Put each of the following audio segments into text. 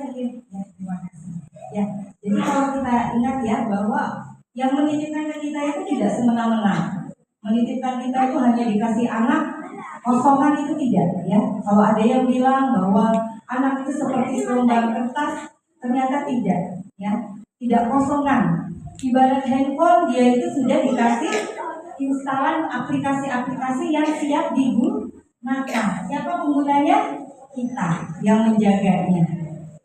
saja. Ya, terima kasih. Ya, jadi kalau kita ingat ya bahwa yang menitipkan ke kita itu tidak semena-mena. Menitipkan kita itu hanya dikasih anak kosongan itu tidak ya. Kalau ada yang bilang bahwa anak itu seperti selembar kertas, ternyata tidak ya. Tidak kosongan. Ibarat handphone, dia itu sudah dikasih instalan aplikasi-aplikasi yang siap digunakan. Siapa penggunanya? Kita yang menjaganya,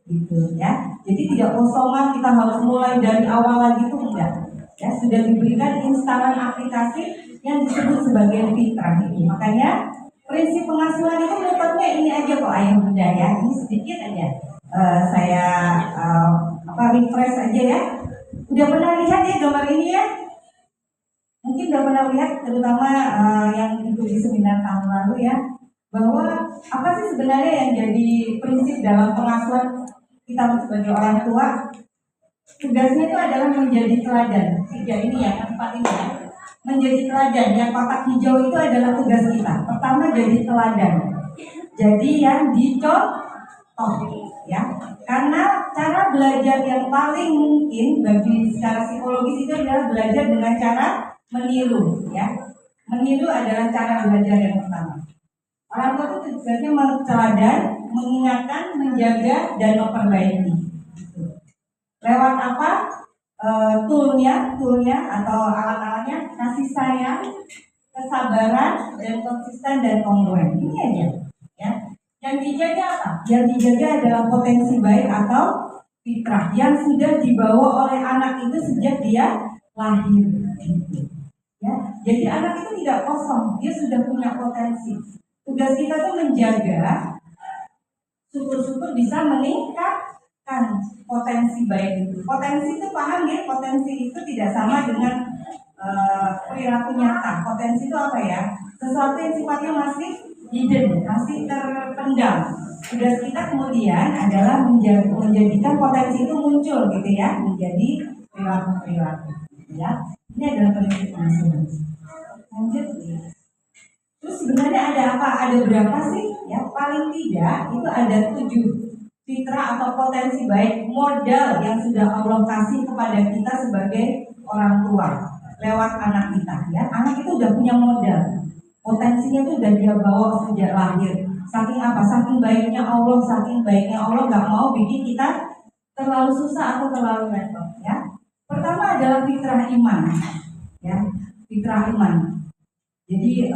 gitu ya. Jadi tidak kosongan kita harus mulai dari awal lagi itu enggak. Ya, sudah diberikan instalan aplikasi yang disebut sebagai fitrah ini. Makanya prinsip pengasuhan itu metodenya ini aja kok ayah bunda ya. Ini sedikit aja. Saya refresh aja ya. Udah pernah lihat ya gambar ini ya? Mungkin udah pernah lihat, terutama yang ikut di seminar tahun lalu ya, bahwa apa sih sebenarnya yang jadi prinsip dalam pengasuhan kita sebagai orang tua? Tugasnya itu adalah menjadi teladan. Tiga ini ya, empat ini ya. Menjadi teladan. Yang kotak hijau itu adalah tugas kita. Pertama jadi teladan. Jadi yang dicontoh ya. Karena cara belajar yang paling mungkin bagi secara psikologis itu adalah belajar dengan cara meniru ya. Meniru adalah cara belajar yang pertama. Orang tua itu tugasnya menteladan, mengingatkan, menjaga, dan memperbaiki. Lewat apa? Toolnya atau alat-alatnya, kasih sayang, kesabaran, dan konsisten dan kongruen. Ini aja ya. Yang dijaga apa? Yang dijaga adalah potensi baik atau fitrah yang sudah dibawa oleh anak itu sejak dia lahir. Ya, jadi anak itu tidak kosong, dia sudah punya potensi. Tugas kita tuh menjaga, syukur-syukur bisa meningkatkan potensi baik itu. Potensi itu paham ya? Potensi itu tidak sama dengan perilaku nyata. Potensi itu apa ya? Sesuatu yang sifatnya masih hidden, masih terpendam. Tugas kita kemudian adalah menjadikan potensi itu muncul gitu ya, menjadi perilaku-perilaku. Ya, ini adalah prinsip pengasuhan. Lanjut. Terus sebenarnya ada apa? Ada berapa sih? Ya, paling tidak itu ada 7 fitrah atau potensi baik modal yang sudah Allah kasih kepada kita sebagai orang tua lewat anak kita. Ya, anak itu udah punya modal. Potensinya itu udah dia bawa sejak lahir. Saking apa? Saking baiknya Allah nggak mau bikin kita terlalu susah atau terlalu repot. Ya, pertama adalah fitrah iman. Ya, fitrah iman. Jadi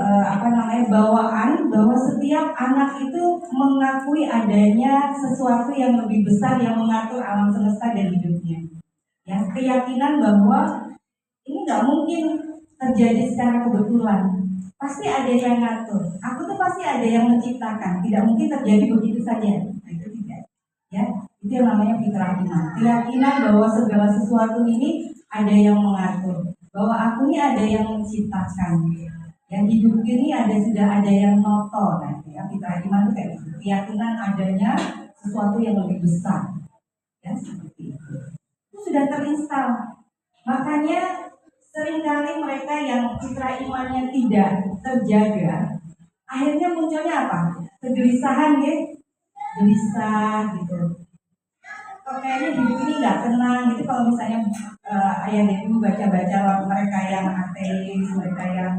bawaan bahwa setiap anak itu mengakui adanya sesuatu yang lebih besar yang mengatur alam semesta dan hidupnya. Ya, keyakinan bahwa ini nggak mungkin terjadi secara kebetulan. Pasti ada yang ngatur. Aku tuh pasti ada yang menciptakan. Tidak mungkin terjadi begitu saja. Nah, itu tidak. Ya, itu yang namanya fitrah iman. Keyakinan bahwa segala sesuatu ini ada yang mengatur. Bahwa aku ini ada yang menciptakan. Yang hidup ini sudah ada yang noto. Nah, ya, fitrah iman itu kayak gitu. Keyakinan adanya sesuatu yang lebih besar. Ya, seperti itu. Itu sudah terinstal. Makanya seringkali mereka yang fitrah imannya tidak terjaga, akhirnya munculnya apa? Kegelisahan ya, gelisah gitu. Kok kayaknya hidup ini nggak tenang gitu. Kalau misalnya ayah dan ibu baca-baca mereka yang ateis, mereka yang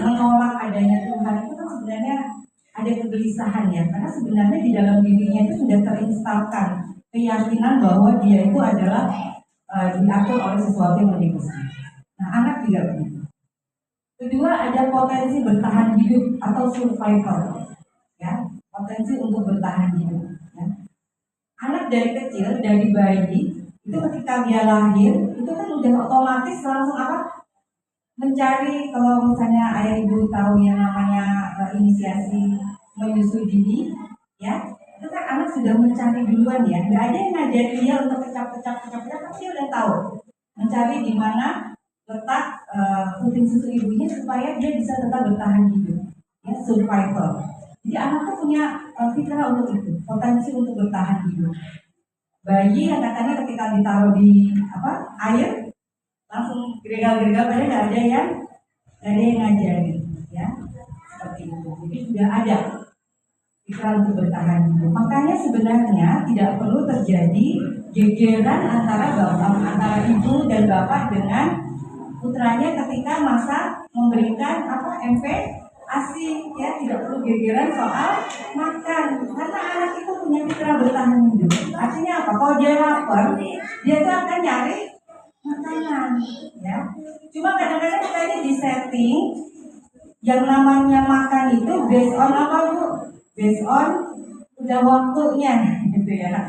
menolak adanya Tuhan, itu kan sebenarnya ada kegelisahan ya, karena sebenarnya di dalam dirinya itu sudah terinstalkan keyakinan bahwa dia itu adalah diatur oleh sesuatu yang lebih besar. Nah, anak juga begitu. Kedua, ada potensi bertahan hidup atau survival, ya, potensi untuk bertahan hidup. Ya. Anak dari kecil, dari bayi, itu ketika dia lahir, itu kan udah otomatis langsung apa? Mencari, kalau misalnya ayah ibu tahu yang namanya inisiasi menyusui dini, ya, itu kan anak sudah mencari duluan ya. Nggak ada yang ngajarin dia untuk kecap-kecap, tapi dia udah tahu mencari di mana letak puting susu ibunya supaya dia bisa tetap bertahan hidup, ya, survival. Jadi anak tuh punya fitrah untuk itu, potensi untuk bertahan hidup. Bayi yang katanya ketika ditaruh di air langsung gregal-gregal, padahal nggak ada yang ngajarin, ya, seperti itu. Jadi sudah ada fitrah untuk bertahan hidup. Makanya sebenarnya tidak perlu terjadi gegeran antara ibu dan bapak dengan putranya ketika masa memberikan MP ASI, ya, tidak perlu gegeran soal makan karena anak itu punya fitrah bertahan hidup. Artinya apa? Kalau dia lapar, dia tuh akan nyari makanan, ya. Cuma kadang-kadang kita ini disetting yang namanya makan itu based on apa, Bu? Based on udah waktunya, gitu ya.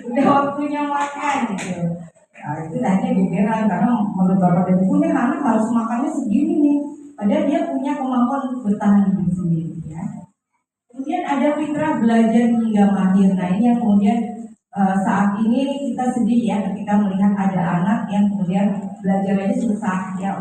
Udah waktunya makan, gitu. Nah, itu hanya gegeran karena menurut bapak dan ibu anak harus makannya segini nih. Padahal dia punya kemampuan untuk bertahan hidup sendiri, ya. Kemudian ada fitrah belajar hingga mahir. Nah, ini yang kemudian saat ini kita sedih ya ketika melihat ada anak yang kemudian belajarnya susah, ya,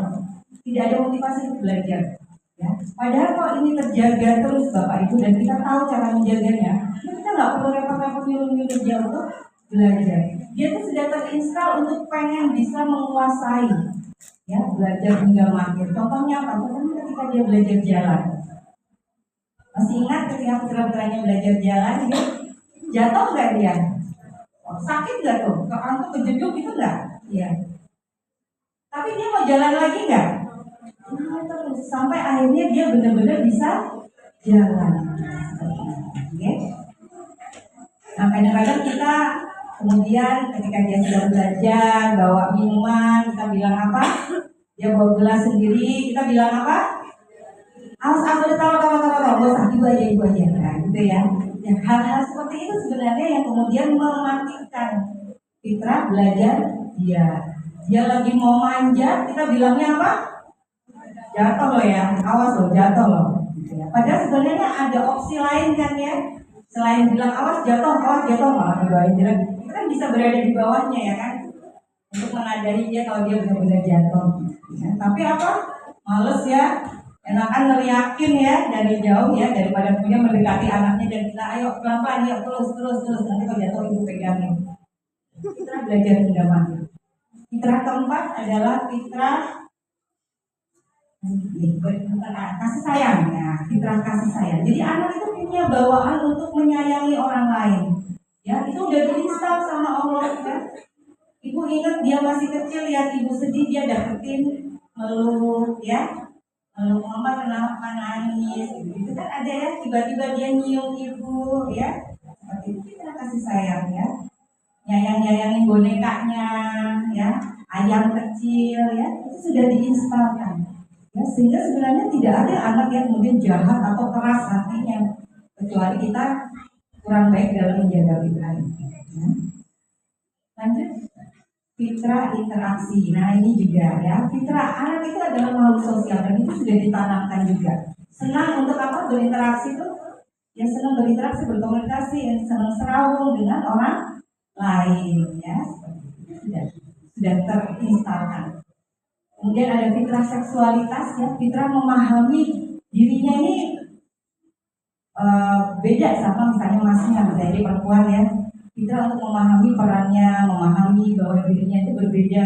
tidak ada motivasi untuk belajar. Ya. Padahal kalau ini terjaga terus Bapak Ibu dan kita tahu cara menjaganya, kita nggak perlu repot-repot nyuruh-nyuruh dia untuk belajar. Dia tuh sudah terinstal untuk pengen bisa menguasai, ya, belajar hingga mahir. Contohnya apa? Contohnya ketika dia belajar jalan. Masih ingat ketika putra-putranya belajar jalan, dia jatuh nggak dia? Oh, sakit nggak tuh? Keantuk kejeduk itu nggak? Iya. Tapi dia mau jalan lagi nggak? Terus sampai akhirnya dia benar-benar bisa jalan. Oke. Nah, kadang-kadang kita kemudian ketika dia sudah belajar bawa minuman, kita bilang apa? Dia bawa gelas sendiri, kita bilang apa? Awas, tahu, bos, ibu aja, nah, gitu ya. Ya, hal-hal seperti itu sebenarnya yang kemudian mematikan fitrah belajar dia. Dia lagi mau manjat, kita bilangnya apa? Jatuh loh ya, awas loh, jatuh loh. Padahal sebenarnya ada opsi lain kan ya. Selain bilang awas jatuh, malah didoain jelek. Kita kan bisa berada di bawahnya ya kan, untuk menadari dia kalau dia benar-benar jatuh. Ya, tapi apa? Males ya, enakan ngeriakin ya dari jauh ya daripada punya mendekati anaknya dan kita ayo pelan-pelan ya terus nanti kalau jatuh ibu pegangin. Fitrah belajar hingga mahir. Fitrah keempat adalah fitrah kasih sayang ya, fitrah kasih sayang. Jadi anak itu punya bawaan untuk menyayangi orang lain. Ya, itu udah diinstal sama Allah ya. Ibu ingat dia masih kecil, lihat ibu sedih dia dapetin meluk ya. Lalu mama kenapa nangis gitu. Itu kan ada ya, tiba-tiba dia nyium ibu ya. Seperti itu fitrah kasih sayang ya. Nyayang-nyayangin bonekanya ya, ayam kecil ya, itu sudah diinstalkan. Ya, sehingga sebenarnya tidak ada anak yang kemudian jahat atau keras hatinya, kecuali kita kurang baik dalam menjaga fitrah. Ya. Lanjut, fitrah interaksi. Nah ini juga ya, fitrah anak itu adalah makhluk sosial dan itu sudah ditanamkan juga. Senang untuk apa? Berinteraksi itu, ya senang berinteraksi, berkomunikasi, yang senang serawung dengan orang lain ya, sudah terinstalkan. Kemudian ada fitrah seksualitas ya, fitrah memahami dirinya ini beda sama misalnya masnya, misalnya perempuan ya, fitrah untuk memahami perannya, memahami bahwa dirinya itu berbeda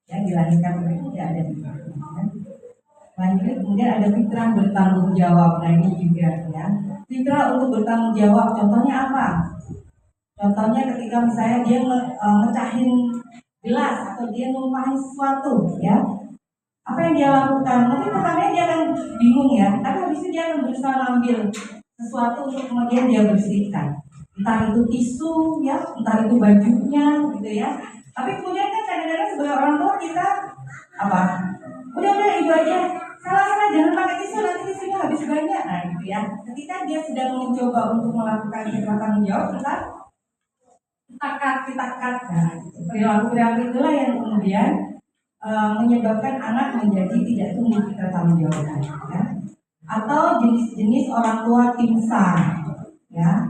ya, dilahirkan berbeda, tidak ada fitrah. Ya. Lanjut, kemudian ada fitrah bertanggung jawab. Nah ini juga ya, fitrah untuk bertanggung jawab. Contohnya apa? Contohnya ketika misalnya dia mecahin gelas atau dia numpahin sesuatu ya, apa yang dia lakukan? Mungkin pertamanya dia akan bingung ya, tapi habis itu dia akan berusaha ambil sesuatu untuk kemudian dia bersihkan, entah itu tisu ya, entah itu bajunya gitu ya. Tapi kemudian kan kadang-kadang sebagai orang tua kita apa? Udah ibu aja, salah jangan pakai tisu, nanti tisunya habis banyak. Nah gitu ya. Ketika dia sedang mencoba untuk melakukan tanggung jawab, kita cut. Nah, perilaku itulah yang kemudian menyebabkan anak menjadi tidak tumbuh ketertanggungjawabkan ya. Atau jenis-jenis orang tua timsar ya.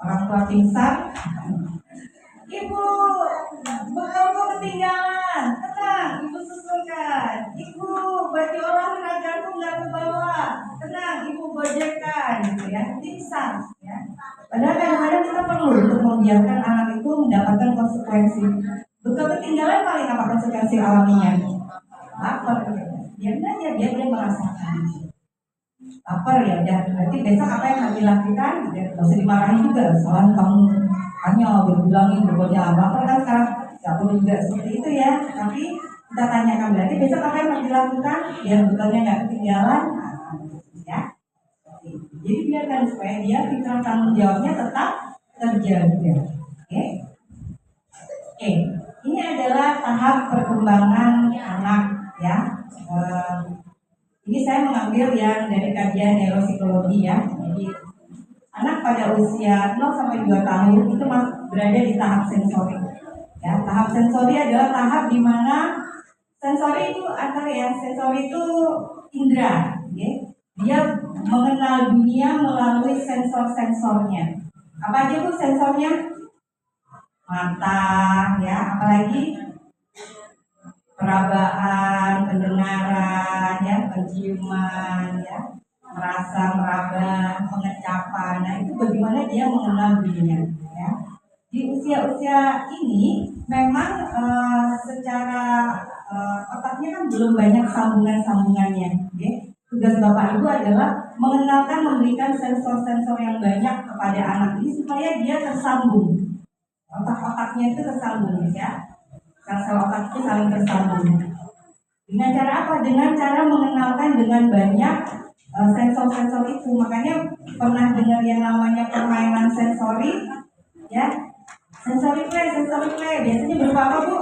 Orang tua timsar, ibu bekalku ketinggalan, tenang ibu susulkan. Ibu baju olahragaku nggak kebawa, tenang ibu gojekkan gitu ya. Timsar ya. Padahal kadang-kadang kita perlu untuk membiarkan anak itu mendapatkan konsekuensi. Bekal ketinggalan paling apa konsekuensi alaminya? Lapar. Biar aja, biar dia merasakan. lapar ya udah, berarti besok apa yang harus dilakukan? Ya, nggak usah dimarahin juga, soalnya kamu hanya berbilangin pokoknya lapar kan sekarang nggak perlu juga seperti itu ya. Tapi kita tanyakan berarti besok apa yang harus dilakukan? Biar bekalnya nggak ketinggalan, ya. Jadi biarkan supaya dia fitrah tanggung jawabnya tetap terjaga. Oke, oke. Ini adalah tahap perkembangan anak ya. Eh, ini saya mengambil yang dari kajian neuropsikologi ya. Jadi anak pada usia 0 sampai 2 tahun itu berada di tahap sensori. Ya, tahap sensori adalah tahap di mana sensori itu sensori itu indera, ya. Dia mengenal dunia melalui sensor-sensornya. Apa aja Bu sensornya? Mata, ya, apalagi perabaan, pendengaran, ya, penciuman, ya, merasa, meraba, pengecapan. Nah, itu bagaimana dia mengenal dunia, ya. Di usia-usia ini memang secara otaknya kan belum banyak sambungan-sambungannya, ya. Tugas Bapak Ibu adalah mengenalkan, memberikan sensor-sensor yang banyak kepada anak ini supaya dia tersambung. Otak-otaknya itu tersambung, ya. Sel-sel otak itu saling tersambung. Dengan cara apa? Dengan cara mengenalkan dengan banyak sensor-sensor itu. Makanya pernah dengar yang namanya permainan sensori, ya? Sensori play. Biasanya berupa apa Bu?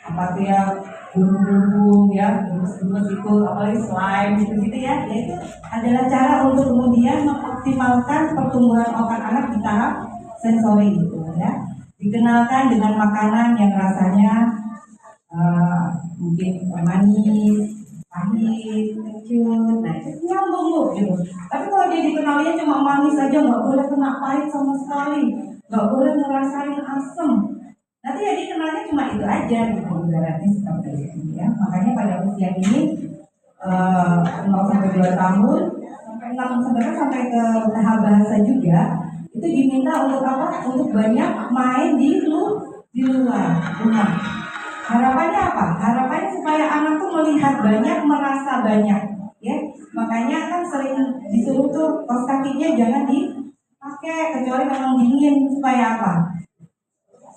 Apa tuh ya? Bumbu-bumbu, ya, gemes-gemes itu, apalagi slime gitu ya. Itu adalah cara untuk kemudian mengoptimalkan pertumbuhan otak anak di tahap sensori itu, ya. Dikenalkan dengan makanan yang rasanya mungkin manis, pahit, kecut, nah itu nyambung Bu gitu. Tapi kalau dia dikenalnya cuma manis aja, nggak boleh kena pahit sama sekali, nggak boleh ngerasain asam. Nanti ya dikenalnya cuma itu aja gitu, ibaratnya seperti itu ya. Makanya pada usia ini 0 sampai 2 tahun, sampai 6 sampai ke tahap bahasa juga, itu diminta untuk apa? Untuk banyak main di luar rumah. Harapannya apa? Harapannya supaya anak tuh melihat banyak, merasa banyak, ya. Makanya kan sering disuruh tuh kaos kakinya jangan dipakai kecuali memang dingin, supaya apa?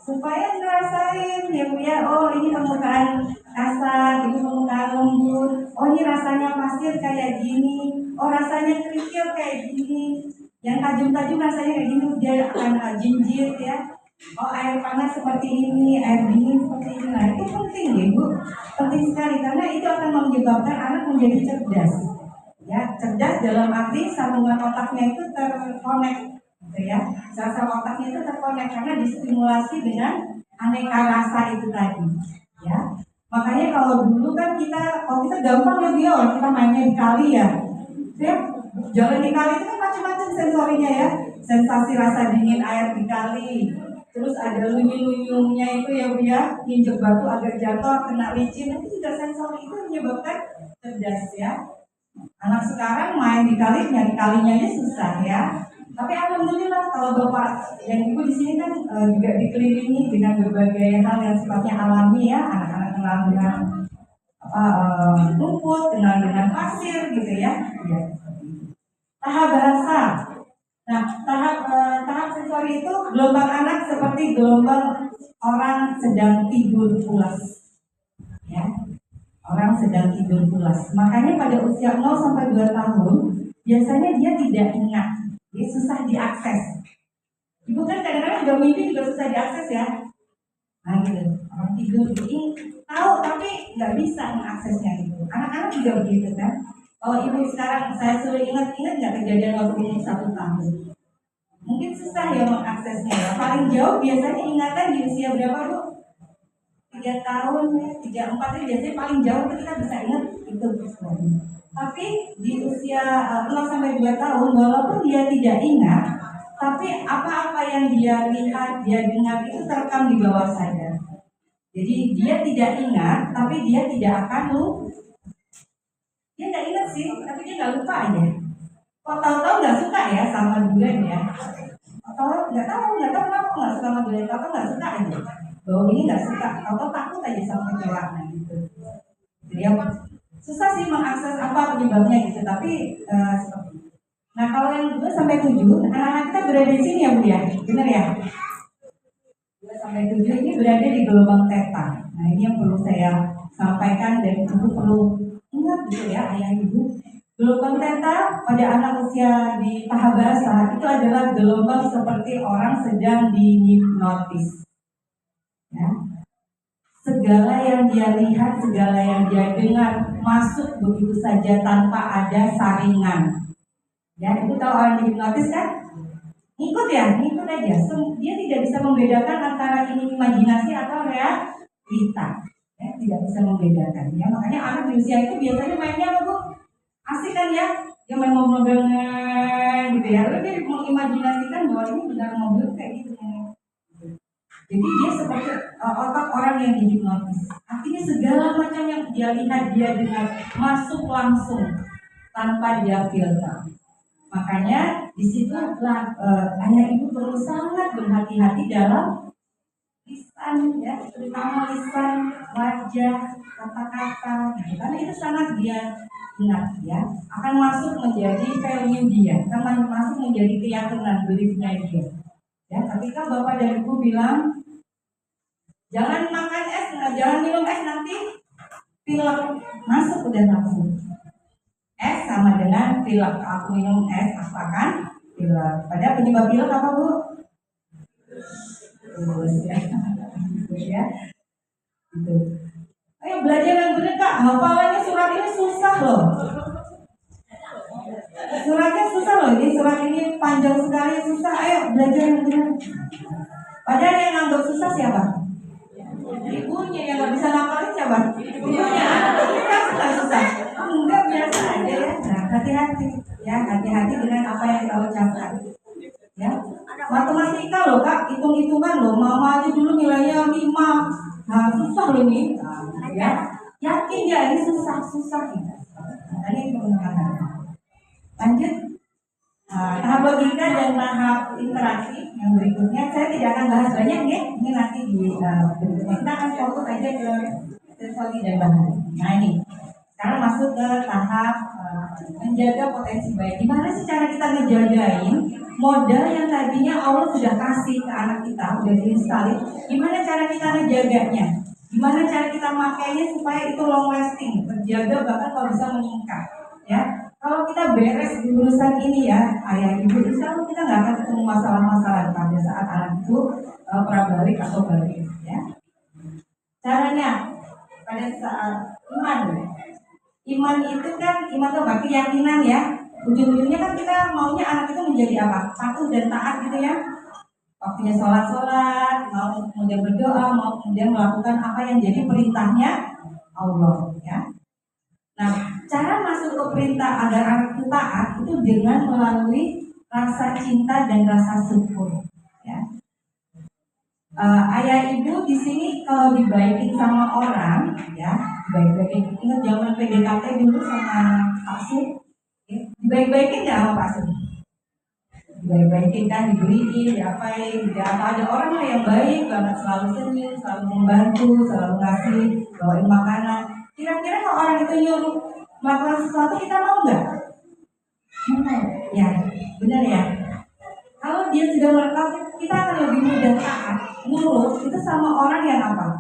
Supaya ngerasain ya Bu ya, oh ini permukaan kasar, ini permukaan lembut, oh ini rasanya pasir kayak gini, oh rasanya kerikil kayak gini, yang tajam-tajam rasanya kayak gini, dia akan jinjit ya. Oh air panas seperti ini, air dingin seperti ini. Nah itu penting ya Bu, penting sekali karena itu akan menyebabkan anak menjadi cerdas. Ya, cerdas dalam arti sambungan otaknya itu terkonek, gitu ya. Sel-sel otaknya itu terkonek karena distimulasi dengan aneka rasa itu tadi. Ya, makanya kalau dulu kan kalau kita gampang ya dia, kita mainnya di kali ya. Ya, jalan di kali itu kan macam-macam sensorinya ya. Sensasi rasa dingin air di kali. Terus ada lunyu-lunyunya itu ya Bu ya, injek batu agak jatuh, kena licin, itu juga sensori itu menyebabkan cerdas ya. Anak sekarang main di kali, nyari kalinya aja susah ya. Tapi alhamdulillah kalau Bapak dan Ibu di sini kan juga dikelilingi dengan berbagai hal yang sifatnya alami ya. Anak-anak kenal dengan rumput, kenal dengan pasir gitu ya. Tahap bahasa. Nah, tahap sensori itu gelombang anak seperti gelombang orang sedang tidur pulas. Ya. Orang sedang tidur pulas. Makanya pada usia 0 sampai 2 tahun biasanya dia tidak ingat, dia susah diakses. Ibu kan kadang-kadang juga mimpi juga susah diakses ya. Nah gitu, orang tidur ini tahu tapi nggak bisa mengaksesnya gitu. Anak-anak juga begitu kan. Kalau ibu sekarang saya suruh ingat-ingat nggak kejadian waktu umur 1 tahun, mungkin susah ya mengaksesnya ya. Paling jauh biasanya ingatan di usia berapa Bu? 3 tahun, 3, 4 itu biasanya paling jauh kita bisa ingat itu. Tapi di usia 0 sampai 2 tahun, walaupun dia tidak ingat, tapi apa-apa yang dia lihat, dia dengar itu terekam di bawah sadar. Jadi dia tidak ingat, tapi dia tidak akan lupa. Dia nggak ingat sih, tapi dia nggak lupa aja. Kok tahu-tahu nggak suka ya sama durian ya? Atau nggak tahu kenapa nggak suka sama durian, atau nggak suka aja. Bahwa ini nggak suka, atau takut aja sama kecoa gitu. Jadi susah sih mengakses apa penyebabnya gitu, tapi seperti itu. Nah kalau yang 2 sampai 7, anak-anak kita berada di sini ya Bu ya, benar ya? 2 sampai 7 ini berada di gelombang theta. Nah ini yang perlu saya sampaikan dan Ibu perlu ingat gitu ya ayah ibu. Gelombang theta pada anak usia di tahap basah itu adalah gelombang seperti orang sedang dihipnotis. Ya. Segala yang dia lihat, segala yang dia dengar masuk begitu saja tanpa ada saringan. Ya, itu tahu orang dihipnotis kan? Ngikut ya, ngikut aja. Dia tidak bisa membedakan antara ini imajinasi atau realita. Ya, tidak bisa membedakan. Ya, makanya anak di usia itu biasanya mainnya apa Bu? Asik kan ya? Dia main mobil gitu ya. Lalu dia mengimajinasikan bahwa ini benar mobil kayak gitu. Jadi dia seperti otak orang yang dihipnotis. Artinya segala macam yang dia lihat, dia dengar masuk langsung tanpa dia filter. Makanya disitulah ayah ibu perlu sangat berhati-hati dalam lisan ya, terutama lisan, wajah, kata-kata, gitu. Karena itu sangat dia ingat ya, akan masuk menjadi value dia, akan masuk menjadi keyakinan beliefnya dia. Ya, ketika bapak dan ibu bilang jangan makan es, jangan minum es nanti pilek, masuk udah langsung. Es sama dengan pilek. Aku minum es, aku akan pilek. Padahal penyebab pilek apa Bu? Ya. Ya. Gitu. Ayo belajar yang benar Kak. Hafalannya surat ini susah loh. Suratnya susah loh. Ini surat ini panjang sekali, susah. Ayo belajar yang benar. Padahal yang nganggap susah siapa? Ibunya. Yang nggak bisa ngapalin siapa? Ibunya. Kita susah. Enggak, biasa aja ya. Nah, hati-hati ya, hati-hati dengan apa yang kita ucapkan. Ya, matematika loh Kak, hitung-hitungan loh. Mama aja dulu nilainya 5. Nah, susah loh ini. Ya, yakin ya ini susah ya. Makanya itu mengatakan. Lanjut. Tahap logika dan tahap interaksi yang berikutnya saya tidak akan bahas banyak ya. Ini nanti di berikutnya kita akan fokus aja ke sensori dan bahasa. Nah ini. Sekarang masuk ke tahap menjaga potensi baik. Gimana sih cara kita ngejagain modal yang tadinya Allah sudah kasih ke anak kita, udah diinstalin. Gimana cara kita ngejaganya? Gimana cara kita makainya supaya itu long lasting, terjaga bahkan kalau bisa meningkat. Ya, kalau kita beres di urusan ini ya, ayah ibu, insya Allah kita nggak akan ketemu masalah-masalah pada saat anak itu prabalik atau balik. Ya, caranya pada saat Iman itu kan, iman itu apa? Keyakinan ya. Ujung-ujungnya kan kita maunya anak itu menjadi apa? Patuh dan taat gitu ya. Waktunya sholat, mau kemudian berdoa, mau kemudian melakukan apa yang jadi perintahnya Allah ya. Nah, cara masuk ke perintah agar anak itu taat itu dengan melalui rasa cinta dan rasa syukur ya. Ayah ibu di sini kalau dibaikin sama orang ya, baik-baikin. Ingat zaman PDKT dulu sama Pak Su, ya, dibaik-baikin nggak sama Pak Su? Dibaik-baikin kan, dibeliin, diapain, ada orang lah yang baik banget, selalu senyum, selalu membantu, selalu ngasih, bawain makanan. Kira-kira kalau orang itu nyuruh melakukan sesuatu kita mau nggak? Ya, benar ya. Kalau dia sudah melakukan, kita akan lebih mudah taat, nurut itu sama orang yang apa?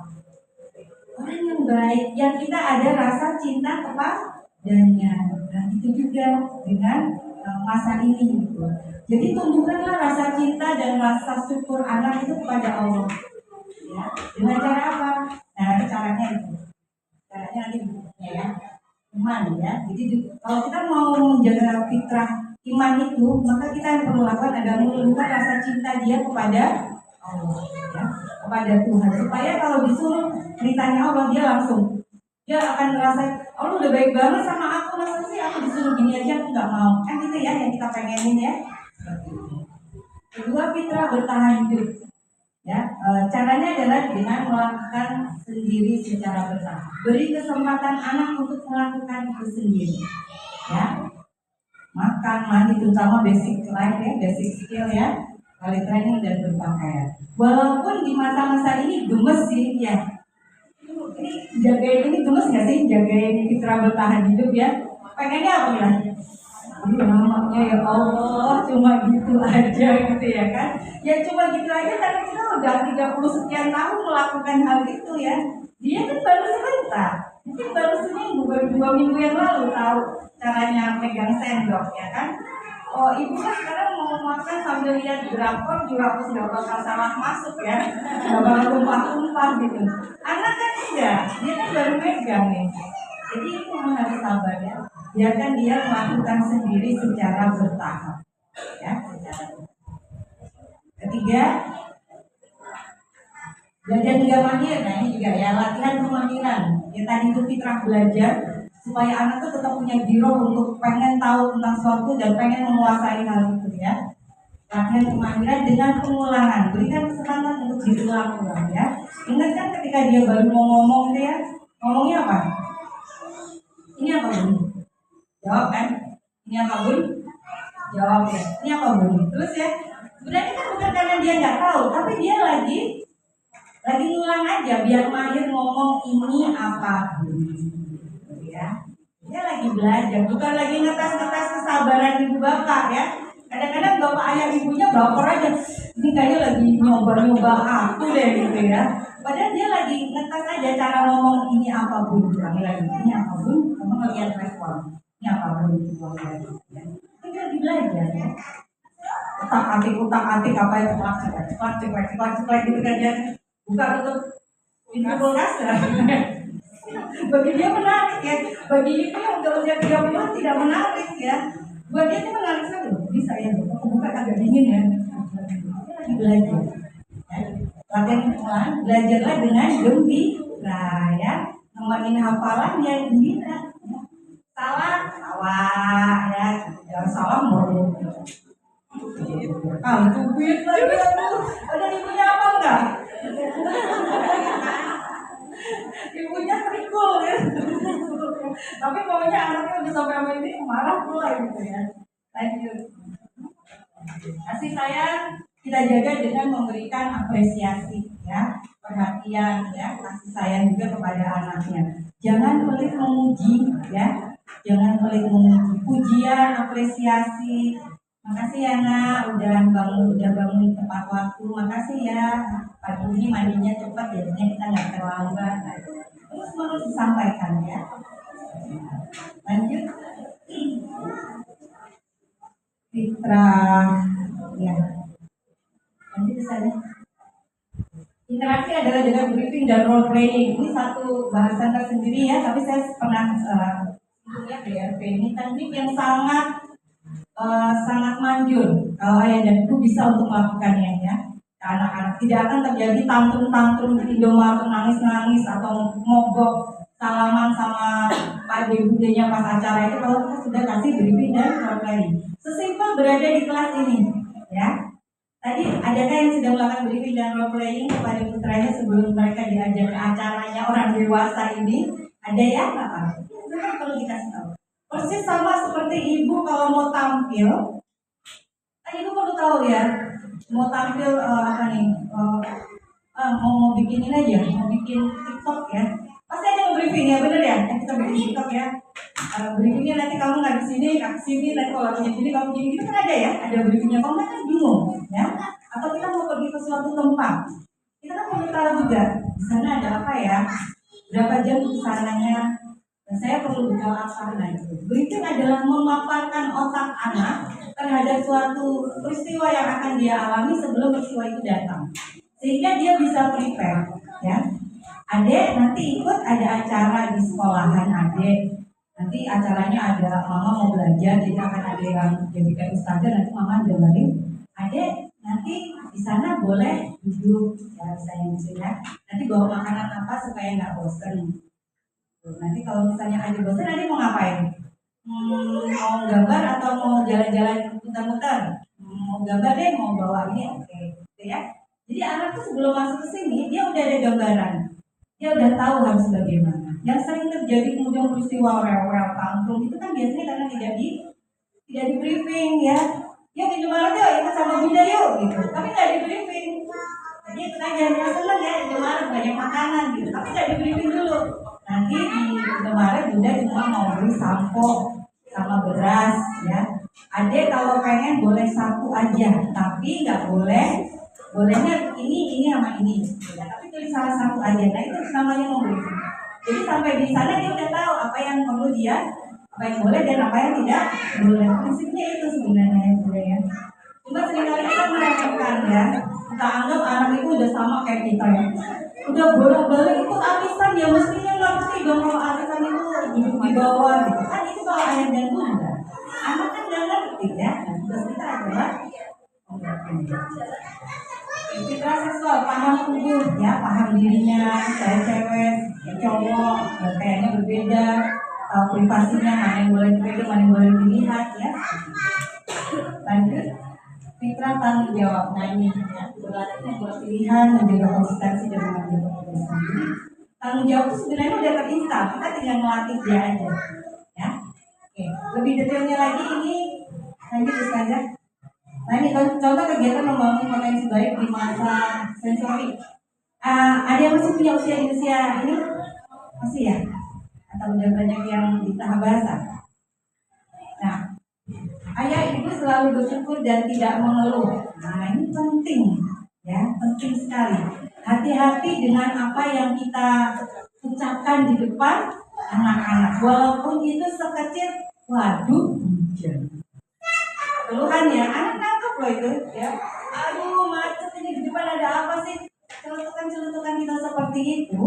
Orang yang baik, yang kita ada rasa cinta kepadanya. Nah itu juga dengan masa ini gitu. Jadi tumbuhkanlah rasa cinta dan rasa syukur anak itu kepada Allah. Ya, dengan cara apa? Nah caranya itu. Caranya nanti ya, iman ya. Jadi kalau kita mau menjaga fitrah iman itu, maka kita yang perlu lakukan adalah menumbuhkan rasa cinta dia kepada Allah, ya, kepada Tuhan. Supaya kalau disuruh beritanya Allah, dia langsung, dia akan merasa Allah udah baik banget sama aku, masa sih aku disuruh gini aja aku nggak mau. Kan itu ya yang kita pengenin ya. Kedua, fitrah bertahan hidup. Ya, caranya adalah dengan melakukan sendiri secara bertahap. Beri kesempatan anak untuk melakukan itu sendiri. Ya, makan, mandi, terutama basic life ya, basic skill ya, kali training dan berpakaian. Walaupun di masa-masa ini gemes sih ya, ini jagain ini gemes nggak sih, jagain Fitra bertahan hidup ya? Pengennya apa ya? Ini namanya ya Allah cuma gitu aja gitu ya kan? Ya cuma gitu aja karena kita udah 30 sekian tahun melakukan hal itu ya. Dia kan baru sebentar, mungkin baru seminggu, baru 2 minggu yang lalu tahu caranya megang sendok ya kan? Oh ibu kan sekarang mau makan sambil lihat drakor juga aku nggak bakal salah masuk ya, nggak bakal tumpah-tumpah gitu. Anak kan enggak, dia kan baru megang nih. Jadi itu harus sabar ya. Biarkan dia melakukan sendiri secara bertahap. Ya, secara bertahap. Ketiga, belajar tiga mahir. Nah ini juga ya latihan kemahiran. Ya tadi itu fitrah belajar supaya anak tuh tetap punya giroh untuk pengen tahu tentang sesuatu dan pengen menguasai hal itu ya. Latihan kemahiran dengan pengulangan. Berikan kesempatan untuk diulang-ulang ya. Ingat kan ketika dia baru mau ngomong itu ya, ngomongnya apa? Ini apa Bun? Jawab kan? Ini apa Bun? Jawab ya. Ini apa Bun? Terus ya, sebenarnya kan bukan karena dia nggak tahu, tapi dia lagi ngulang aja biar mahir ngomong ini apa Bun. Ya, dia lagi belajar, bukan lagi ngetes-ngetes kesabaran ibu bapak ya. Kadang-kadang bapak ayah ibunya baper aja, ini kayaknya lagi nyoba-nyoba aku deh gitu ya. Padahal dia lagi ngetes aja cara ngomong ini apa Bun, lagi ini apa Bun, kamu ngeliat respon ini apa Bun, ya. Ini lagi belajar ya. Utak-atik apa itu ceklak gitu kan ya. Buka tutup pintu kulkas ya. Bagi dia menarik ya, bagi ibu yang udah usia 30 tidak menarik ya. Buat dia itu menarik sekali. Bisa ya, aku buka agak dingin ya. Dia lagi belajar. Ya. Latihan ulang, belajarlah dengan gembira ya. Nemenin hafalan yang gembira. Salah ya. Jangan salah mulu. Ah, itu duit lagi aduh. Ada ibunya apa enggak? Ibunya kerikul ya. Tapi pokoknya anaknya udah sampai sama ini marah pula gitu ya. Lanjut. Kasih sayang kita jaga dengan memberikan apresiasi ya, perhatian ya, kasih sayang juga kepada anaknya. Jangan pelit memuji ya, jangan pelit memuji. Pujian, apresiasi. Makasih ya nak, udah bangun tepat waktu. Makasih ya, pagi ini mandinya cepat, jadinya kita nggak terlambat. Nah, terus disampaikan ya. Lanjut. Fitrah ya. Lanjut ke sana. Interaksi adalah dengan briefing dan role playing. Ini satu bahasan tersendiri ya, tapi saya pernah ya BRP ini teknik yang sangat manjur kalau ayah dan ibu bisa untuk melakukannya ya. Anak-anak tidak akan terjadi tantrum di Indomaret nangis-nangis atau mogok salaman sama Pak Budenya pas acara itu kalau kita sudah kasih briefing dan role playing. Sesimpel berada di kelas ini ya. Tadi adakah yang sudah melakukan briefing dan role playing kepada putranya sebelum mereka diajak ke acaranya orang dewasa ini? Ada ya Pak? Itu kan perlu dikasih tahu. Persis sama seperti ibu kalau mau tampil, ibu perlu tahu ya, mau tampil apa nih, mau bikin ini aja, mau bikin TikTok ya, pasti ada yang briefing ya, bener ya, kita bikin TikTok ya, briefingnya nanti kamu nggak di sini, nggak ke sini, nanti kalau lagi sini kamu gini, gitu kan ada ya, ada briefingnya, kamu kan bingung ya, atau kita mau pergi ke suatu tempat, kita kan perlu tahu juga, di sana ada apa ya, berapa jam kesananya. Dan saya perlu buka apa itu. Briefing adalah memaparkan otak anak terhadap suatu peristiwa yang akan dia alami sebelum peristiwa itu datang, sehingga dia bisa prepare. Ya, adek nanti ikut ada acara di sekolahan adek. Nanti acaranya ada mama mau belajar, jadi akan ada yang jadi kayak ustazah nanti mama dengerin. Adek nanti di sana boleh duduk ya misalnya gitu ya. Nanti bawa makanan apa supaya nggak bosan. Nanti kalau misalnya ada bosan, nanti mau ngapain? Mau gambar atau mau jalan-jalan muter-muter? Mau gambar deh, mau bawa ini, oke, gitu ya. Jadi anak tuh sebelum masuk ke sini, dia udah ada gambaran, dia udah tahu harus bagaimana. Yang sering terjadi kemudian peristiwa rewel, tantrum itu kan biasanya karena tidak di briefing ya. Ya di Indomaret yuk, ikut sama Bunda yuk, gitu. Tapi nggak di briefing. Jadi itu aja dia seneng ya Indomaret banyak makanan gitu, tapi nggak di briefing dulu. Nanti di Indomaret Bunda cuma mau beli sampo sama beras ya. Adek kalau pengen boleh satu aja, tapi nggak boleh, bolehnya ini sama ini. Ya, tapi pilih salah satu aja. Nah itu namanya mau briefing. Jadi sampai di sana dia udah tahu apa yang perlu dia, apa yang boleh dan apa yang tidak boleh. Prinsipnya itu sebenarnya ya. Cuma seringkali kita meremehkan ya. Kita anggap anak itu udah sama kayak kita ya. Udah bolak-balik ikut arisan ya mestinya ngerti dong kalau arisan itu duduk di bawah gitu. Kan itu kalau ayah dan bunda. Anak kan nggak ngerti ya. Nah, tugas kita adalah fitrah seksual, paham tubuh ya, paham dirinya, saya cewek, ya cowok, kayaknya berbeda, privasinya mana yang boleh dipegang, mana yang boleh dilihat ya. Lanjut. Fitrah tanggung jawab. Nah ini ya, berarti membuat pilihan, menjaga konsistensi dan mengambil keputusan. Jadi tanggung jawab itu sebenarnya udah terinstal, kita tinggal melatih dia aja. Ya, oke. Lebih detailnya lagi ini lanjut saja. Nah ini contoh kegiatan membangun potensi baik di masa sensori. Ada yang masih punya usia ini? Masih ya? Atau udah banyak yang di tahap bahasa? Nah, ayah ibu selalu bersyukur dan tidak mengeluh. Nah ini penting ya, penting sekali. Hati-hati dengan apa yang kita ucapkan di depan anak-anak, walaupun itu sekecil waduh hujan. Keluhan ya, anak nangkep loh itu ya. Aduh macet ini di depan ada apa sih? Celutukan-celutukan kita seperti itu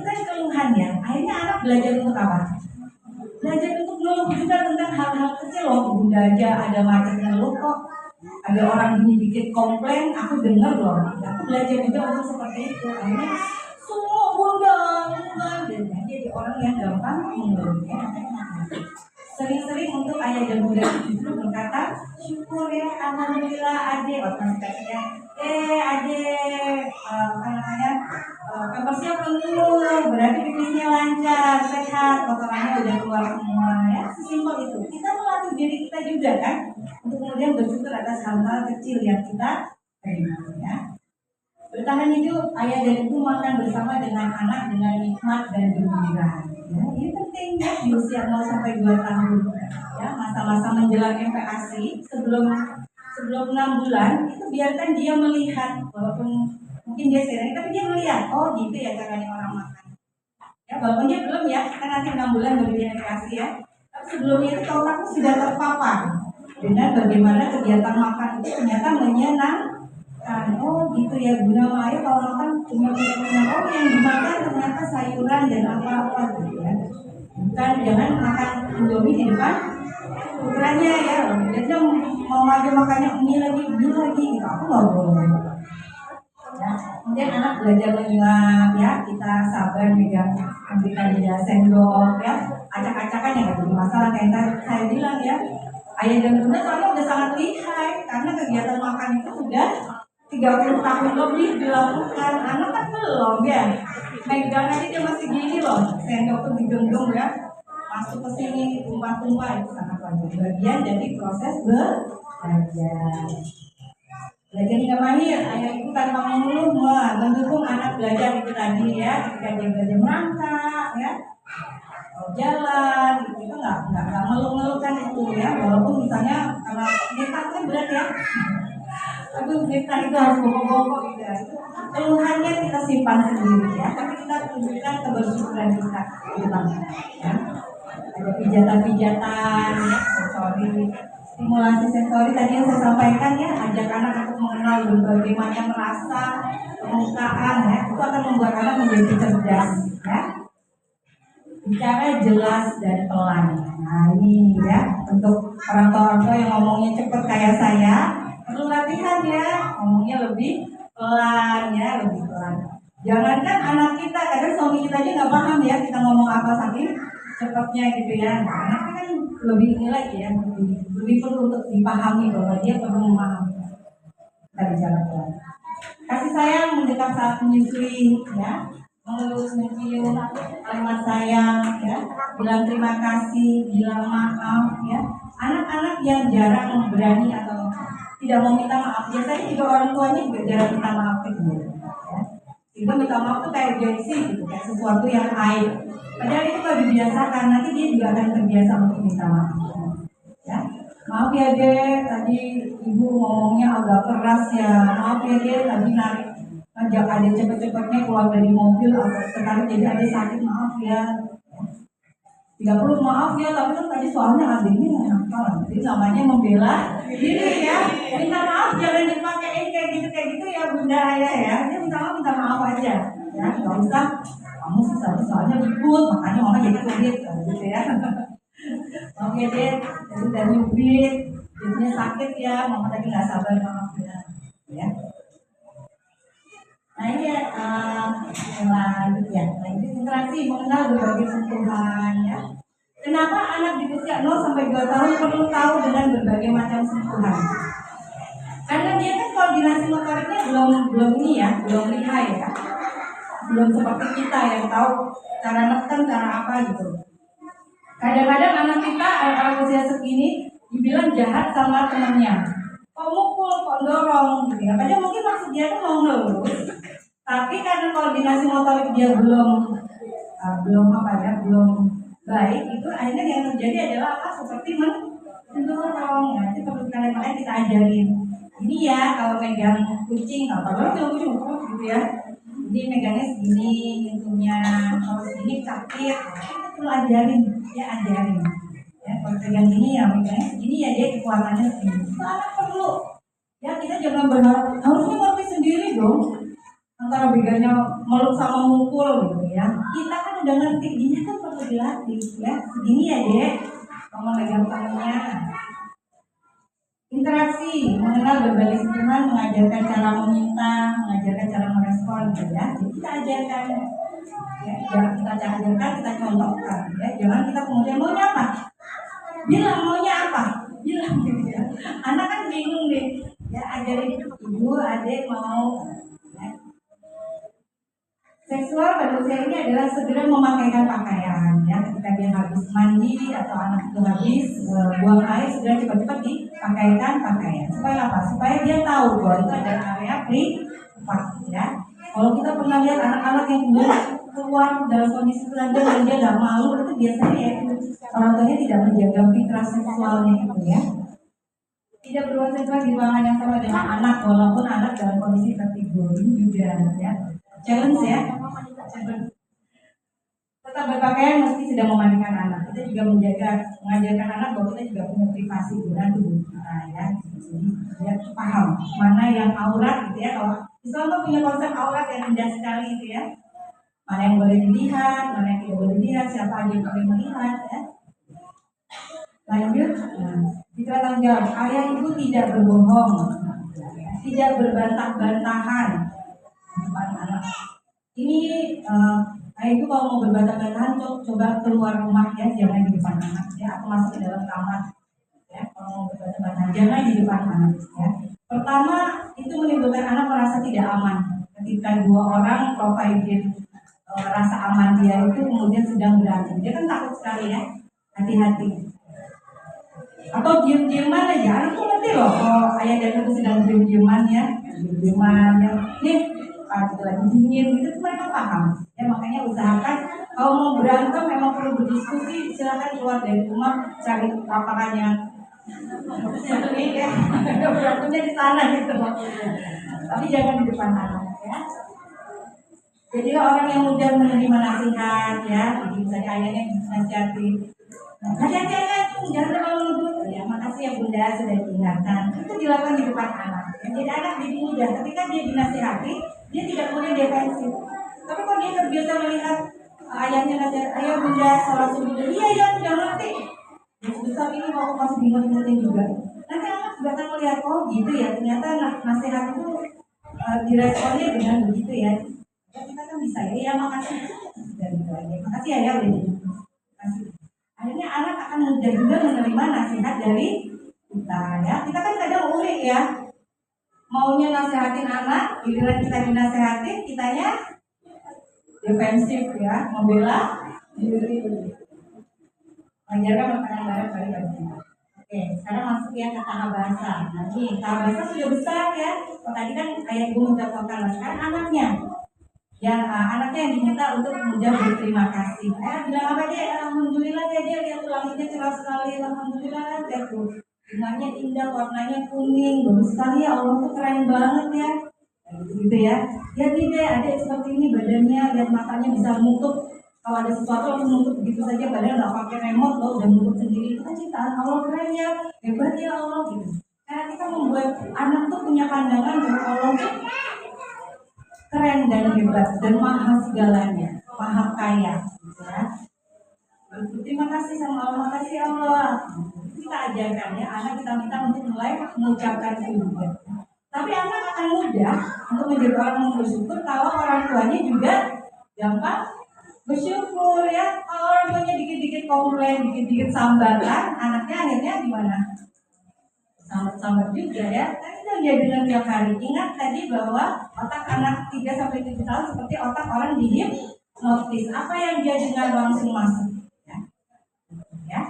kan keluhan ya. Akhirnya anak belajar untuk apa? Belajar untuk ngeluh juga tentang hal-hal kecil loh. Bunda aja ada macet ngeluh kok. Ada orang gini dikit komplain, aku dengar loh. Aku belajar juga untuk seperti itu. Akhirnya semua bunda, dan jadi orang yang gampang mengeluh ya. Sering-sering untuk ayah dan bunda justru berkata syukur ya, alhamdulillah adek, otomatisnya adek apa namanya pembersihnya penuh, berarti pipisnya lancar, sehat, kotorannya udah keluar semua ya, sesimpel itu. Kita melatih diri kita juga kan untuk kemudian bersyukur atas hal-hal kecil yang kita terima ya. Bertahan hidup, ayah dan ibu makan bersama dengan anak dengan nikmat dan gembira. Ya, ini penting ya di usia 0 sampai 2 tahun. Ya, masa-masa menjelang MPASI sebelum 6 bulan itu biarkan dia melihat, walaupun mungkin dia sering tapi dia melihat, oh gitu ya caranya orang makan. Ya, walaupun dia belum ya, kan nanti 6 bulan baru dia MPASI ya. Tapi sebelumnya itu otaknya sudah terpapar dengan bagaimana kegiatan makan itu ternyata menyenangkan. Oh gitu ya, Bunda sama Ayah kalau makan cuma punya oh yang dimakan ternyata sayuran dan apa-apa gitu ya. Bukan jangan makan Indomie di depan putranya ya. Jadi mau aja makannya ini lagi gitu. Aku nggak boleh. Ya, kemudian anak belajar mengingat ya, kita sabar megang memberikan dia sendok ya, acak-acakan yang nggak jadi masalah kayak saya bilang ya. Ayah dan Bunda soalnya udah sangat lihai karena kegiatan makan itu sudah 30 tahun lebih dilakukan. Anak kan belum ya. Megang aja dia masih gini loh. Sendok tuh digenggam ya. Masuk ke sini tumpah-tumpah itu sangat wajar. Bagian dari proses belajar. Belajar hingga mahir. Ayah ibu tanpa mengeluh mendukung anak belajar itu tadi ya. Ketika dia belajar merangkak ya. Jalan itu nggak ngeluh-ngeluhkan itu ya. Walaupun misalnya kalau nekat kan berat ya. Aduh, kita itu harus bongkok-bongkok gitu ya. Keluhannya kita simpan sendiri ya, tapi kita tunjukkan kebersyukuran kita di depan ya. Ada pijatan-pijatan ya, sensori, stimulasi sensori tadi yang saya sampaikan ya, ajak anak untuk mengenal berbagai macam rasa, permukaan ya, itu akan membuat anak menjadi cerdas ya. Bicara jelas dan pelan. Nah ini ya, untuk orang tua yang ngomongnya cepet kayak saya, perlu latihan ya, ngomongnya lebih pelan ya, lebih pelan. Jangankan anak kita, kadang suami kita aja nggak paham ya kita ngomong apa saking cepatnya gitu ya. Nah, anak kan lebih ini lagi ya, lebih perlu untuk dipahami bahwa dia perlu memahami. Kita bicara pelan. Kasih sayang mendekat saat menyusui ya, mengelus mencium, kalimat sayang ya, bilang terima kasih, bilang maaf ya. Anak-anak yang jarang berani atau tidak mau minta maaf. Biasanya juga orang tuanya juga jarang minta maaf gitu. Ya. Juga minta maaf tuh kayak gengsi gitu, kayak sesuatu yang aib. Padahal itu kalau dibiasakan, nanti dia juga akan terbiasa untuk minta maaf. Ya. Maaf ya dek, tadi ibu ngomongnya agak keras ya. Maaf ya dek, tadi ngajak adek cepet-cepetnya keluar dari mobil atau sekarang jadi adek sakit, maaf ya. Tidak perlu maaf ya, tapi kan tadi soalnya adiknya nggak nakal. Jadi namanya membela diri ya. Minta maaf jangan dipakai kayak gitu ya bunda ayah ya. Dia minta maaf aja. Ya nggak usah. Kamu sih soalnya ribut, makanya mama jadi kulit gitu ya. Maaf ya deh, jadi udah nyubit, jadinya sakit ya. Mama tadi nggak sabar, maaf ya. Ya. Nah ini lanjut ya. Lanjut interaksi mengenal berbagai sentuhan ya. Kenapa anak di usia 0 sampai 2 tahun perlu tahu dengan berbagai macam sentuhan? Karena dia kan koordinasi motoriknya belum ini ya, belum lihai ya. Belum seperti kita yang tahu cara neken, cara apa gitu. Kadang-kadang anak kita anak usia segini dibilang jahat sama temennya. Kok mukul, kok dorong gitu ya. Padahal mungkin maksud dia tuh mau ngelurus, tapi karena koordinasi motorik dia belum baik, itu akhirnya yang terjadi adalah apa? Seperti mendorong. Ya, itu perlu kalian kita ajarin. Ini ya kalau pegang kucing, kalau kucing gitu ya. Jadi megangnya segini, pintunya kalau segini sakit, kita perlu ajarin, ya ajarin. Ya kalau pegang gini ya megangnya segini ya dia kekuatannya segini. Itu anak perlu. Ya kita jangan berharap harusnya ngerti sendiri dong. Antara bedanya meluk sama mukul gitu ya. Kita kan udah ngerti, dia kan perlu dilatih ya. Segini ya dek, kamu megang tangannya. Interaksi, mengenal berbagai sentuhan, mengajarkan cara meminta, mengajarkan cara merespon gitu ya. Jadi kita ajarkan ya, jangan kita ajarkan, kita contohkan ya. Jangan kita kemudian maunya apa? Bilang maunya apa? Bilang gitu ya. Anak kan bingung deh. Ya ajarin ibu, adik mau seksual pada usia ini adalah segera memakaikan pakaian ya, ketika dia habis mandi atau anak itu habis buang air, segera cepat-cepat dipakaikan pakaian. Supaya apa? Supaya dia tahu bahwa itu ada area privat ya. Kalau kita pernah lihat anak-anak yang keluar dalam kondisi telanjang dan dia nggak malu, itu biasanya ya orang tuanya tidak menjaga fitrah seksualnya itu ya. Tidak berbuat seksual di ruangan yang sama dengan anak walaupun anak dalam kondisi tertidur, ini juga ya. Challenge ya. Tetap berpakaian meski sedang memandikan anak. Kita juga mengajarkan anak bahwa kita juga punya privasi dengan tubuh kita ya. Jadi dia paham mana yang aurat gitu ya. Kalau Islam tuh punya konsep aurat yang indah sekali gitu ya. Mana yang boleh dilihat, mana yang tidak boleh dilihat, siapa aja yang boleh melihat ya. Lanjut, kita tanggung jawab. Ayah ibu tidak berbohong, tidak berbantah-bantahan depan anak. Ini ayah ibu kalau mau berbantah-bantahan coba keluar rumah ya, jangan di depan anak ya, atau masuk ke dalam kamar ya. Kalau mau berbantah-bantahan jangan di depan anak ya. Pertama itu menimbulkan anak merasa tidak aman ketika dua orang provide rasa aman dia itu kemudian sedang berantem, dia kan takut sekali ya. Hati-hati. Atau diem-dieman aja, anak tuh ngerti loh kalau ayah dan ibu sedang diem-dieman ya, diem-dieman ya, nih lagi dingin gitu, mereka paham ya. Makanya usahakan kalau mau berantem memang perlu berdiskusi, silakan keluar dari rumah cari lapangannya seperti ya, berantemnya di sana gitu loh, tapi jangan di depan anak ya. Jadi orang yang mudah menerima nasihat ya, jadi misalnya ayahnya nasihati, hati-hati itu jangan terlalu lembut ya, makasih ya bunda sudah diingatkan. Itu dilakukan di depan anak. Jadi anak jadi mudah ketika dia dinasihati, dia tidak boleh defensif. Tapi kalau dia terbiasa melihat ayahnya nasihat, ayah bunda sholat subuh, iya udah ngerti. Besar ini mau masih bingung-bingung juga. Nanti anak juga akan melihat, oh gitu ya, ternyata nasihat itu diresponnya dengan begitu ya. Kita kan bisa ya makasih. Makasih ya udah jadi. Makasih. Akhirnya anak akan mudah juga menerima nasihat dari kita ya. Kita kan kadang unik ya, maunya nasihatin anak, giliran kita dinasehatin, kitanya defensif ya, membela diri. Ajarkan makanan bareng-bareng. Oke, sekarang masuk ya ke tahap bahasa. Nah, ini tahap bahasa sudah besar ya. Oh, tadi kan kayak gue mencontohkan, sekarang anaknya. Ya, anaknya yang diminta untuk kemudian berterima kasih. Bilang apa dia? Alhamdulillah ya, dia lihat langitnya cerah sekali. Alhamdulillah ya tuh. Bunganya indah, warnanya kuning, bagus sekali ya. Allah tuh keren banget ya. Gitu ya. Lihat nih deh, adik seperti ini badannya, lihat matanya bisa nutup. Kalau ada sesuatu langsung nutup begitu saja, badan nggak pakai remote loh, udah nutup sendiri. Itu kan ciptaan Allah, keren ya, hebat ya Allah gitu. Karena kita membuat anak tuh punya pandangan bahwa Allah tuh keren dan hebat dan maha segalanya, maha kaya. Gitu ya. Terima kasih sama Allah, makasih Allah. Kita ajarkan ya, anak kita minta untuk mulai mengucapkan syukur. Tapi anak akan mudah untuk menjadi orang yang bersyukur kalau orang tuanya juga gampang bersyukur ya. Kalau orang tuanya dikit-dikit komplain, dikit-dikit sambatan, anaknya akhirnya gimana? Sambat juga ya. Kan itu dia bilang tiap hari. Ingat tadi bahwa otak anak 3-7 tahun seperti otak orang di hipnotis. Apa yang dia dengar langsung masuk. Ya.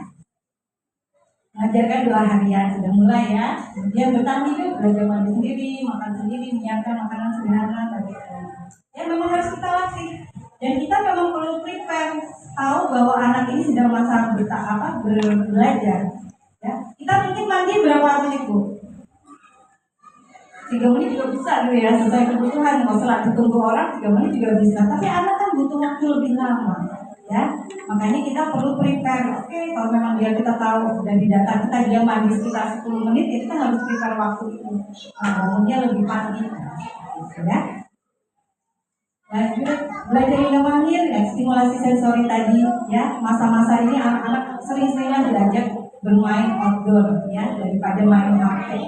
Mengajarkan 2 harian sudah mulai ya. Dia bertani yuk, belajar mandi sendiri, makan sendiri, menyiapkan makanan sederhana tadi. Ya memang harus kita latih. Dan kita memang perlu prepare tahu bahwa anak ini sedang masa belajar. Ya. Kita mungkin mandi berapa menit Bu? 3 menit juga bisa gitu ya, sesuai kebutuhan. Kalau setelah ditunggu orang 3 menit juga bisa. Tapi anak kan butuh waktu lebih lama. Ya, makanya kita perlu prepare. Oke, kalau memang dia kita tahu dan di data kita dia mandi sekitar 10 menit, ya kita harus prepare waktu itu. Bangunnya lebih pagi, gitu ya. Lanjut belajar yang mahir, ya, stimulasi sensori tadi, ya. Masa-masa ini anak-anak sering-seringan belajar bermain outdoor, ya, daripada main HP.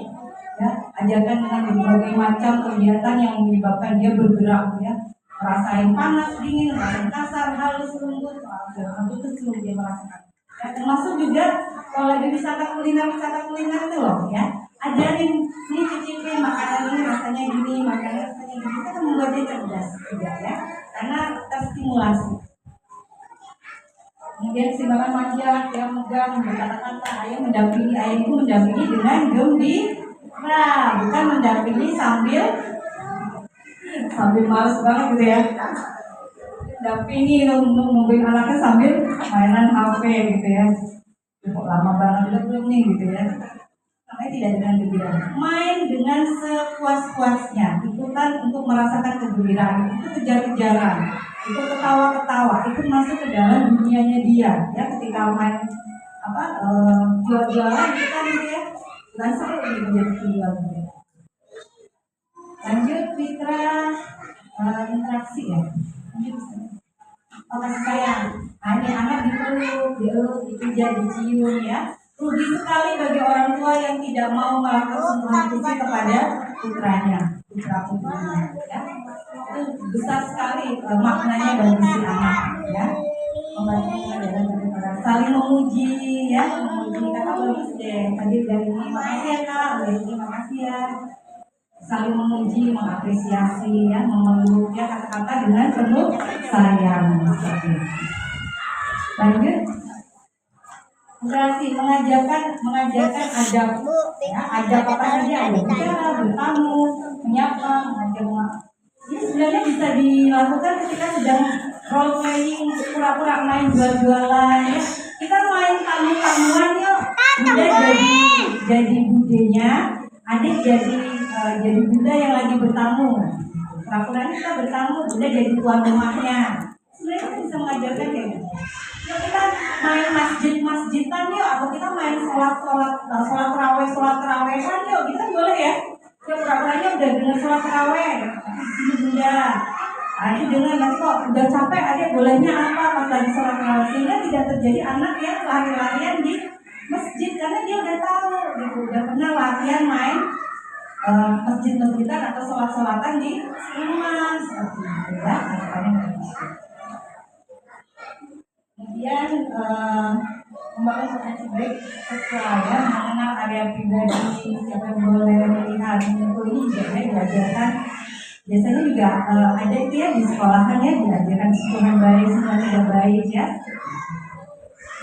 Ya, ajarkan dengan berbagai macam kegiatan yang menyebabkan dia bergerak, ya. Rasain panas, dingin, rasain kasar, halus, lembut, itu seluruh dia merasakan. Ya, termasuk juga kalau lagi wisata kuliner itu loh ya, ajarin nih cicipin makanan ini rasanya gini, makanan rasanya gini, kita akan membuat dia cerdas juga ya, karena terstimulasi. Kemudian keseimbangan manja, dia megang, berkata-kata, ayah mendampingi, ayah itu mendampingi dengan gembira, bukan mendampingi sambil males banget gitu ya. Dampingi nungguin anaknya sambil mainan HP gitu ya. Kok lama banget belum nih gitu ya. Makanya tidak dengan gembira. Main dengan sepuas-puasnya. Itu kan untuk merasakan kegembiraan. Itu kejar-kejaran. Itu ketawa-ketawa. Itu masuk ke dalam dunianya dia. Ya ketika main jual-jualan itu kan gitu ya. Dan seru gitu jadi jual gitu ya. Lanjut mitra interaksi ya. Kasih sayang. Ini anak dipeluk, dipijat, dicium ya. Rugi sekali bagi orang tua yang tidak mau melakukan sentuhan fisik kepada putranya, putra-putrinya ya. Itu besar sekali maknanya bagi si anak ya. Membantu dalam saling memuji ya, memuji kata bagus deh. Tadi dari ini makasih ya Kak, dari ini makasih ya. Saling memuji, mengapresiasi, ya, memeluk ya kata-kata dengan penuh sayang. Lanjut, interaksi mengajarkan adab, ya, adab apa saja, ada bicara, bertamu, menyapa, mengajak. Ini sebenarnya bisa dilakukan ketika sedang role playing, pura-pura main jual-jualan, ya. Kita main tamu-tamuan yuk, udah jadi budenya, adik jadi bunda yang lagi bertamu. Pura-pura kita bertamu, bunda jadi tuan rumahnya. Sebenarnya kita bisa mengajarkan kayak gitu. Yuk kita main masjid-masjidan yuk, atau kita main sholat terawehan yuk, kita boleh ya. Yuk pura-puranya udah dengar sholat terawih, ini bunda. Ini dengar nanti kok udah capek, adik bolehnya apa pas lagi sholat terawih, sehingga tidak terjadi anak yang lari-larian di masjid karena dia udah tahu, gitu, udah pernah latihan main masjid-masjidan atau sholat-sholatan di rumah seperti itu ya. Kemudian membangun komunikasi baik seksual ya, mengenal area pribadi, siapa yang boleh melihat itu ini juga ya diajarkan. Biasanya juga ada itu ya di sekolahan ya diajarkan sentuhan baik, sentuhan tidak baik ya.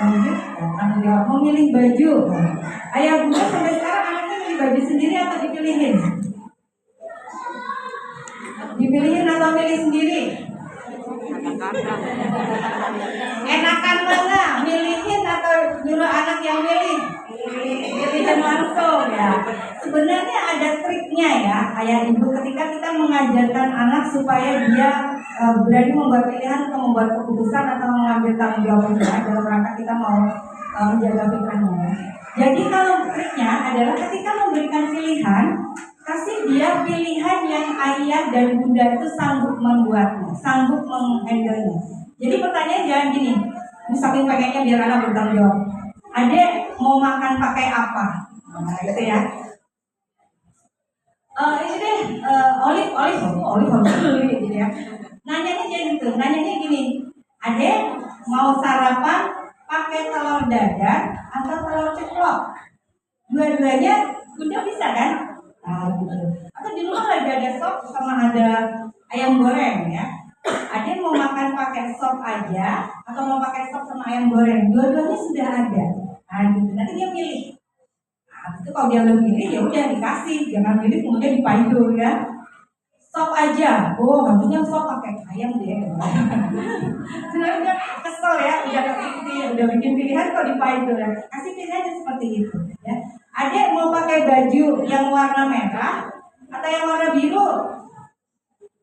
Lanjut, tanggung jawab memilih baju. Ayah bunda sampai sekarang anaknya beli baju sendiri atau dipilihin? Dipilihin atau milih sendiri? Enakan mana? Milihin atau nyuruh anak yang milih? Pilihan langsung ya. Sebenarnya ada triknya ya, ayah ibu, ketika kita mengajarkan anak supaya dia berani membuat pilihan atau membuat keputusan atau mengambil tanggung jawabnya dalam rangka kita mau menjaga pikirannya. Jadi kalau triknya adalah ketika memberikan pilihan, kasih dia pilihan yang ayah dan bunda itu sanggup membuatnya, sanggup menghandle-nya. Jadi pertanyaan jangan gini, ini saking pengennya biar anak bertanggung jawab. Adek mau makan pakai apa? Nah, gitu ya. Ini deh, olive harus beli gitu ya. Nanyanya jadi gitu, nanyanya gini, adek mau sarapan pakai telur dadar atau telur ceplok? Dua-duanya bunda bisa kan? Nah, gitu. Atau di rumah lagi ada sop sama ada ayam goreng ya. Adek mau makan pakai sop aja atau mau pakai sop sama ayam goreng? Dua-duanya sudah ada. Nah, gitu. Nanti dia milih. Nah, itu kalau dia udah milih ya udah dikasih, jangan milih kemudian dipaido ya. Sop aja, oh harusnya sop pakai ayam deh. Sebenarnya kesel ya, udah bikin pilihan kok dipaido ya. Kasih pilihan seperti itu ya. Adek mau pakai baju yang warna merah atau yang warna biru?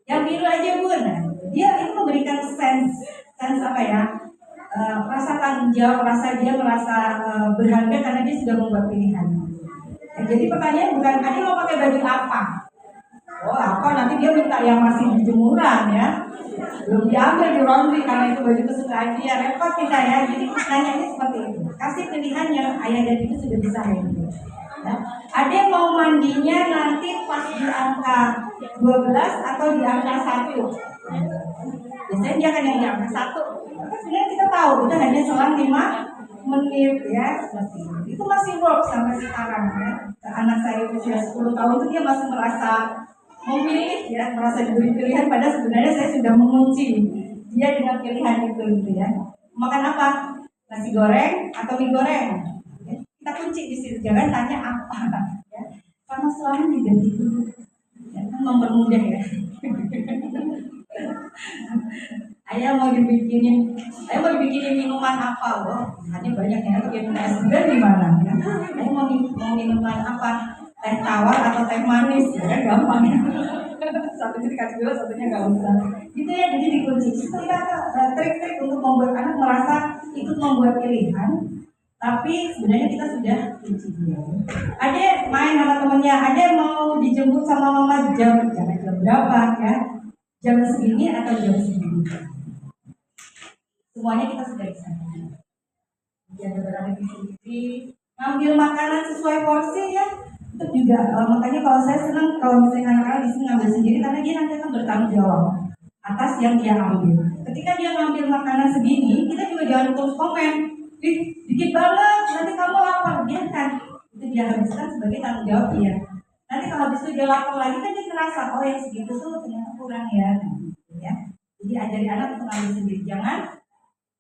Yang biru aja bun. Dia itu memberikan sense apa ya? Rasa tanggung jawab, dia merasa berharga karena dia sudah membuat pilihan. Ya, jadi pertanyaan bukan adek mau pakai baju apa? Oh apa nanti dia minta yang masih di jemuran ya, belum diambil di laundry karena itu baju kesukaan dia, repot kita ya. Jadi nanyanya seperti itu, kasih pilihan yang ayah dan ibu sudah bisa handle ya. Ada yang mau mandinya nanti pas di angka 12 atau di angka 1? Biasanya dia akan yang di angka 1. Sebenarnya kita tahu itu hanya selang 5 menit ya, seperti itu masih work sampai sekarang ya. Anak saya usia 10 tahun itu dia masih merasa memilih ya, merasa diberi pilihan, padahal sebenarnya saya sudah mengunci dia dengan pilihan itu gitu ya. Makan apa? Nasi goreng atau mie goreng? Ya, kita kunci di situ, jangan tanya apa ya. Karena selama diganti dulu ya, kan mempermudah ya. Ayah mau dibikinin minuman apa loh? Hanya banyak ya, bikin es dan gimana ya? Ayah mau minuman apa? Teh tawar atau teh manis ya kan gampang ya. Satunya dikasih gula, satunya nggak usah. Gitu ya, jadi dikunci. Itu kita trik-trik untuk membuat anak merasa ikut membuat pilihan, tapi sebenarnya kita sudah kunci dia. Ada main sama temennya, ada mau dijemput sama mama jam berapa ya? Jam segini atau jam segini? Semuanya kita sudah bisa. Jangan berada di sini, ngambil makanan sesuai porsi ya. Itu juga makanya kalau saya senang kalau misalnya anak-anak di sini ngambil sendiri karena dia nanti akan bertanggung jawab atas yang dia ambil. Ketika dia ngambil makanan segini, kita juga jangan terus komen, ih dikit banget, nanti kamu lapar, biarkan itu dia habiskan sebagai tanggung jawab dia. Nanti kalau habis itu dia lapar lagi kan dia ngerasa oh yang segitu tuh ternyata kurang ya, gitu ya. Jadi ajari anak untuk ngambil sendiri, jangan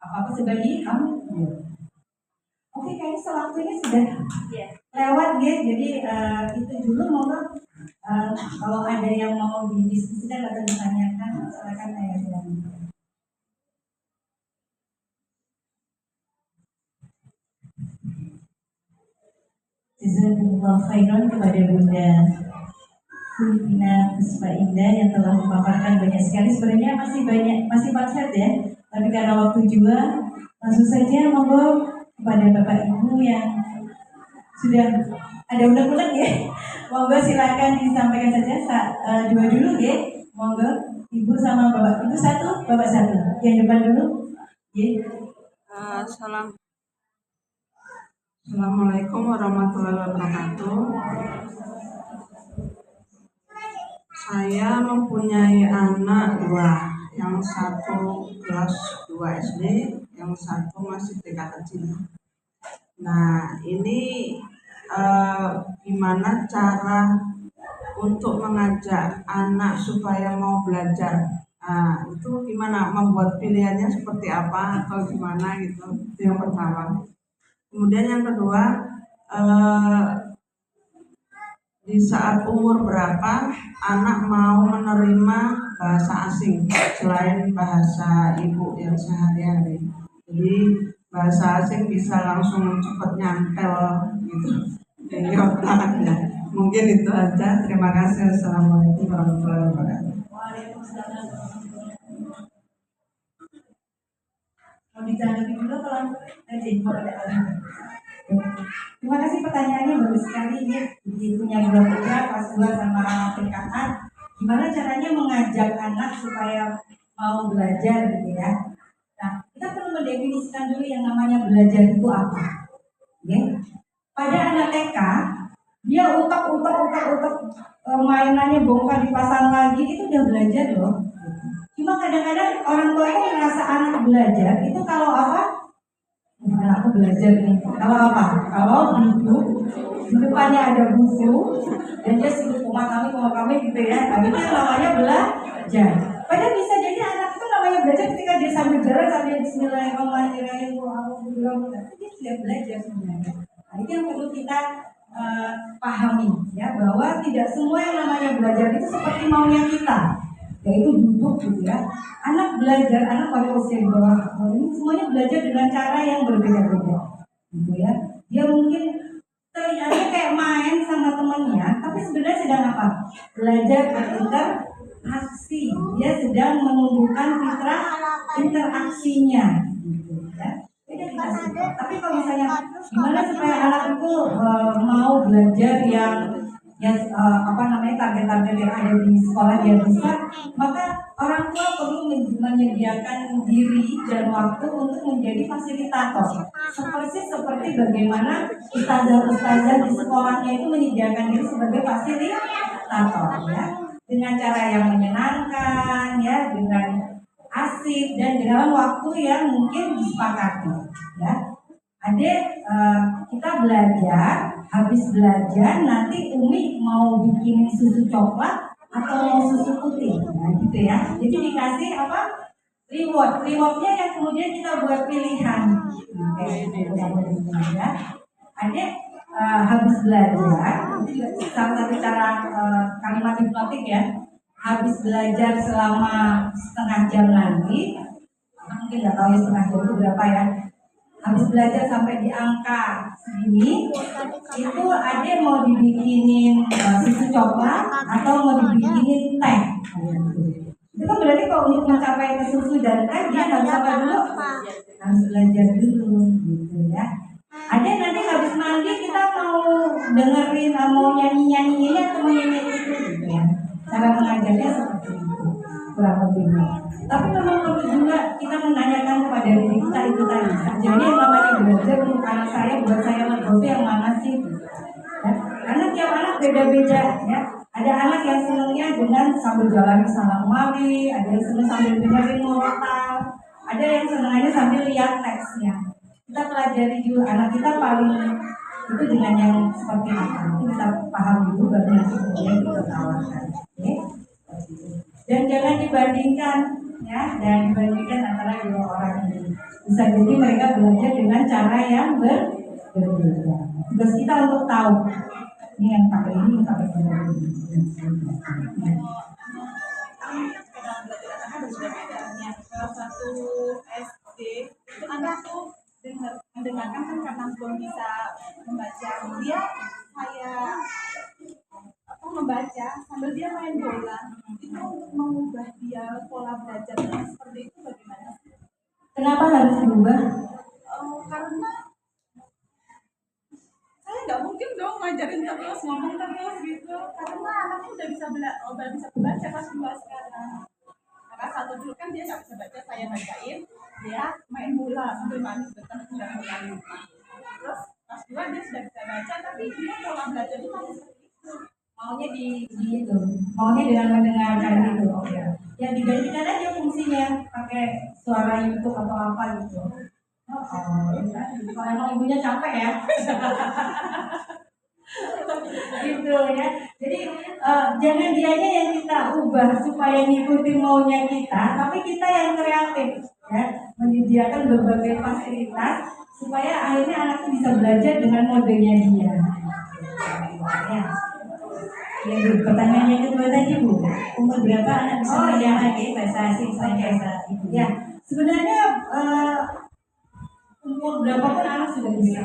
apa-apa sebagai kamu. Oke, kayaknya sewaktunya sudah lewat ya, jadi itu dulu monggo kalau ada yang mau didiskusikan atau ditanyakan silakan saya silakan. Jazakumullah khairan kepada Bunda Fulvina Puspa Indah yang telah memaparkan banyak sekali. Sebenarnya masih paket ya, tapi karena waktu juga langsung saja monggo kepada Bapak Ibu yang sudah ada undang-undang ya, monggo silakan disampaikan saja. Dua dulu ya, monggo Ibu sama Bapak. Ibu satu, Bapak satu. Yang depan dulu. Ya. Assalamualaikum warahmatullahi wabarakatuh. Saya mempunyai anak dua, yang satu kelas 2 SD, yang satu masih TK kecil. Nah, ini gimana cara untuk mengajak anak supaya mau belajar? Nah, itu gimana membuat pilihannya seperti apa atau gimana gitu? Itu yang pertama. Kemudian yang kedua, eh, di saat umur berapa anak mau menerima bahasa asing selain bahasa ibu yang sehari-hari. Jadi bahasa asing bisa langsung cepat nyantel gitu di otaknya. Mungkin itu aja. Terima kasih. Assalamualaikum warahmatullahi wabarakatuh. Waalaikumsalam. Mau ditanggapi dulu kalau nanti kalau ada orang. Terima kasih pertanyaannya bagus sekali ini. Jadi punya dua putra kelas 2 sama PKA. Gimana caranya mengajak anak supaya mau belajar gitu ya? Nah, kita perlu mendefinisikan dulu yang namanya belajar itu apa. Oke? Pada anak TK, dia utak mainannya bongkar dipasang lagi itu udah belajar loh. Cuma kadang-kadang orang tua itu merasa anak belajar itu kalau apa? Aku belajar nih. Kalau apa? Kalau di depannya ada buku dan dia suruh koma kami gitu ya. Nah, itu yang namanya belajar. Padahal bisa jadi anak itu namanya belajar ketika dia sambil jalan sambil Bismillahirrahmanirrahim. Dia sudah belajar sebenarnya. Nah, itu yang perlu kita pahami ya, bahwa tidak semua yang namanya belajar itu seperti maunya kita, yaitu duduk gitu ya. Anak belajar, anak pada usia di bawah ini semuanya belajar dengan cara yang berbeda-beda gitu ya. Dia mungkin terlihatnya kayak main sama temannya, tapi sebenarnya sedang apa? Belajar berinteraksi. Dia sedang menumbuhkan fitrah interaksinya gitu ya. Tapi kalau misalnya gimana supaya anak itu mau belajar yang target-target yang ada di sekolah dia bisa, maka orang tua perlu menyediakan diri dan waktu untuk menjadi fasilitator. Seperti bagaimana ustazah-ustazah di sekolahnya itu menyediakan diri sebagai fasilitator ya, dengan cara yang menyenangkan ya, dengan asik dan dengan waktu yang mungkin disepakati ya. Adek, kita belajar, habis belajar nanti Umi mau bikin susu coklat atau mau susu putih, nah gitu ya. Jadi dikasih apa? Rewardnya yang kemudian kita buat pilihan. Kayak gitu ya. Adek, habis belajar, itu juga salah satu cara kalimat hipnotik ya. Habis belajar selama setengah jam nanti, mungkin nggak tahu ya setengah jam itu berapa ya. Habis belajar sampai di angka segini, itu ada mau dibikinin susu coklat atau mau dibikinin teh. Itu kan berarti kalau untuk mencapai ke susu dan teh dia harus apa dulu? Harus belajar dulu, gitu ya. Ada nanti habis mandi kita mau dengerin, mau nyanyi ini atau mau nyanyi itu, gitu ya. Cara mengajarnya seperti itu, kurang lebihnya. Tapi memang perlu juga kita menanyakan kepada diri kita itu tadi. Jadi yang namanya belajar untuk anak saya, buat saya itu yang mana sih? Ya, karena tiap anak beda-beda ya. Ada anak yang senangnya dengan sambil jalan sana kemari, ada yang senang sambil dengerin murotal, ada yang senangnya sambil lihat teksnya. Kita pelajari dulu anak kita paling itu dengan yang seperti apa. Itu kita paham dulu baru nanti kemudian kita tawarkan. Okay? Dan jangan dibandingkan ya, dan dibandingkan antara dua orang ini. Bisa jadi mereka belajar dengan cara yang berbeda. Tugas kita untuk tahu ini yang pakai ini pakai ini. Salah satu SD itu anak tuh mendengarkan kan karena belum bisa membaca, dia kayak membaca sambil dia main bola. Itu untuk mengubah dia pola belajarnya seperti itu bagaimana? Kenapa harus berubah? Karena saya nggak mungkin dong ngajarin terus ngomong terus gitu, karena anaknya udah bisa membaca kelas 2 sekarang. Maka satu dulu kan dia nggak bisa baca, saya bacain, dia main bola sambil main betah dan bermain. Terus kelas 2 dia sudah bisa baca, tapi dia pola belajarnya masih seperti itu. Maunya di itu, maunya dengan mendengarkan itu, ya digantikan aja fungsinya pakai suara YouTube atau apa gitu. Kalau emang ibunya capek ya, gitu ya. Jadi jangan dianya yang kita ubah supaya ngikutin maunya kita, tapi kita yang kreatif ya, menyediakan berbagai fasilitas supaya akhirnya anak itu bisa belajar dengan modenya dia. Ya. Ya Bu, pertanyaannya kedua tadi Bu, umur berapa anak bisa Oh, belajar iya. lagi bahasa asing selain bahasa ibu? Ya, sebenarnya umur berapapun anak sudah bisa.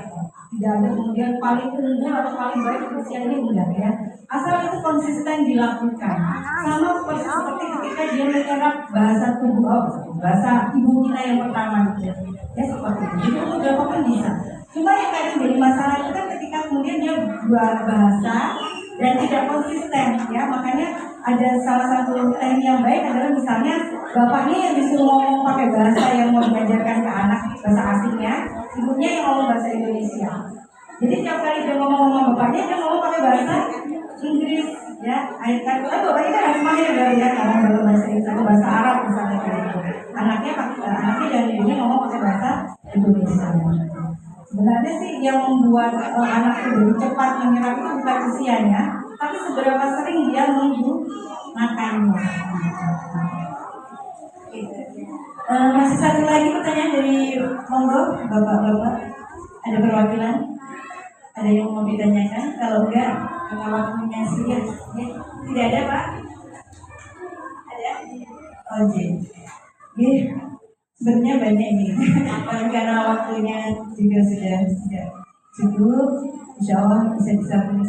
Tidak ada kemudian paling unggul atau paling baik usia ini enggak ya. Asal itu konsisten dilakukan. Sama seperti ketika dia menyerap bahasa tubuh, bahasa ibu kita yang pertama gitu. Ya seperti itu. Jadi umur berapapun bisa. Cuma yang tadi jadi masalah itu kan ketika kemudian dia buat bahasa dan tidak konsisten ya, makanya ada salah satu teknik yang baik adalah misalnya bapaknya yang disuruh ngomong pakai bahasa yang mau diajarkan ke anak bahasa asingnya, ibunya yang ngomong bahasa Indonesia. Jadi tiap kali dia ngomong sama bapaknya, dia ngomong pakai bahasa Inggris ya. Kan bapaknya kan harus mahir dari ya ngomong bahasa Inggris atau bahasa Arab misalnya kayak gitu. Anaknya dan ibunya ngomong pakai bahasa Indonesia. Sebenarnya sih yang membuat anak itu lebih cepat menyerap itu bukan usianya, tapi seberapa sering dia menggunakannya. Masih satu lagi pertanyaan dari monggo bapak-bapak, ada perwakilan, ada yang mau ditanyakan? Kalau enggak, karena waktunya sudah, ya. Tidak ada Pak? Ada? Oke. Sebenarnya banyak ini, tapi karena waktunya juga sudah cukup, insya Allah bisa disambung.